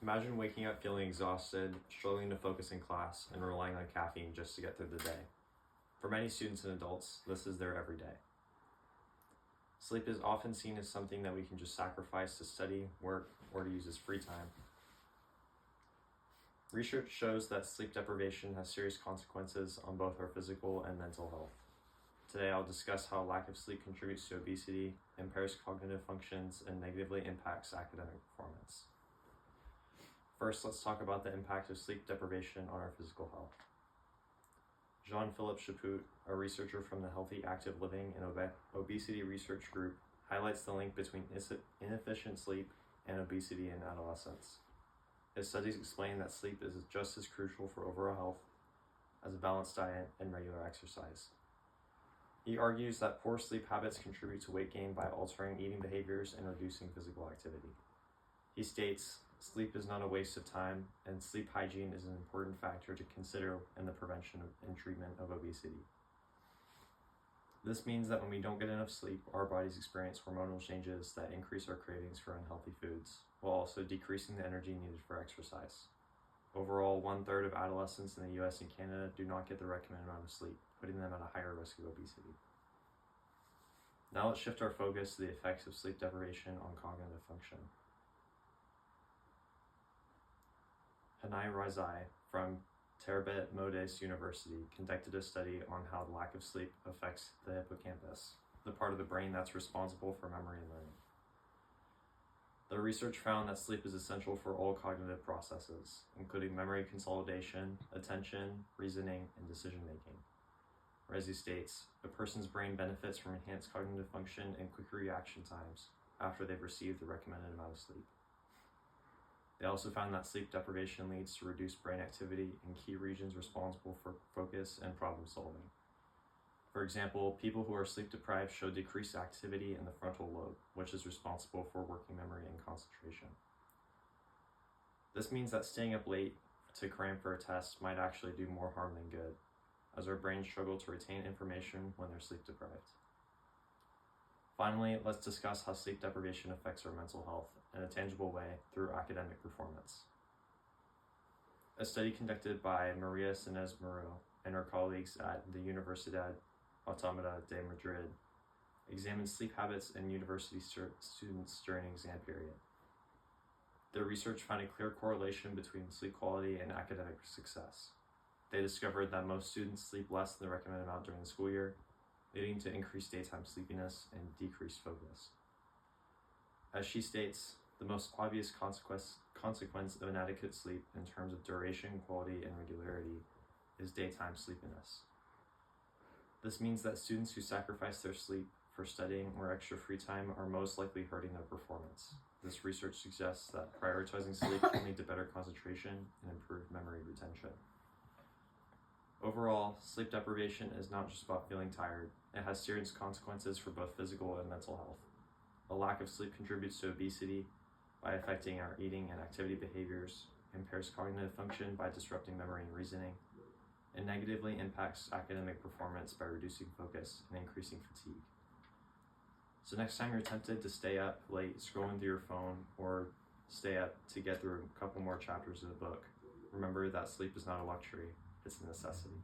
Imagine waking up feeling exhausted, struggling to focus in class, and relying on caffeine just to get through the day. For many students and adults, this is their everyday. Sleep is often seen as something that we can just sacrifice to study, work, or to use as free time. Research shows that sleep deprivation has serious consequences on both our physical and mental health. Today, I'll discuss how lack of sleep contributes to obesity, impairs cognitive functions, and negatively impacts academic performance. First, let's talk about the impact of sleep deprivation on our physical health. Jean-Philippe Chaput, a researcher from the Healthy Active Living and Obesity Research Group, highlights the link between inefficient sleep and obesity in adolescents. His studies explain that sleep is just as crucial for overall health as a balanced diet and regular exercise. He argues that poor sleep habits contribute to weight gain by altering eating behaviors and reducing physical activity. He states, "Sleep is not a waste of time, and sleep hygiene is an important factor to consider in the prevention and treatment of obesity." This means that when we don't get enough sleep, our bodies experience hormonal changes that increase our cravings for unhealthy foods, while also decreasing the energy needed for exercise. Overall, 1/3 of adolescents in the US and Canada do not get the recommended amount of sleep, putting them at a higher risk of obesity. Now let's shift our focus to the effects of sleep deprivation on cognitive function. Hanai Razai from Terabit Modes University conducted a study on how the lack of sleep affects the hippocampus, the part of the brain that's responsible for memory and learning. The research found that sleep is essential for all cognitive processes, including memory consolidation, attention, reasoning, and decision-making. Rezi states, "A person's brain benefits from enhanced cognitive function and quick reaction times after they've received the recommended amount of sleep." They also found that sleep deprivation leads to reduced brain activity in key regions responsible for focus and problem solving. For example, people who are sleep deprived show decreased activity in the frontal lobe, which is responsible for working memory and concentration. This means that staying up late to cram for a test might actually do more harm than good, as our brains struggle to retain information when they're sleep deprived. Finally, let's discuss how sleep deprivation affects our mental health in a tangible way through academic performance. A study conducted by Maria Sáenz Muro and her colleagues at the Universidad Autónoma de Madrid examined sleep habits in university students during an exam period. Their research found a clear correlation between sleep quality and academic success. They discovered that most students sleep less than the recommended amount during the school year, leading to increased daytime sleepiness and decreased focus. As she states, the most obvious consequence of inadequate sleep in terms of duration, quality, and regularity is daytime sleepiness. This means that students who sacrifice their sleep for studying or extra free time are most likely hurting their performance. This research suggests that prioritizing sleep can lead to better concentration and improved memory retention. Overall, sleep deprivation is not just about feeling tired. It has serious consequences for both physical and mental health. A lack of sleep contributes to obesity by affecting our eating and activity behaviors, impairs cognitive function by disrupting memory and reasoning, and negatively impacts academic performance by reducing focus and increasing fatigue. So next time you're tempted to stay up late scrolling through your phone or stay up to get through a couple more chapters of the book, remember that sleep is not a luxury, it's a necessity.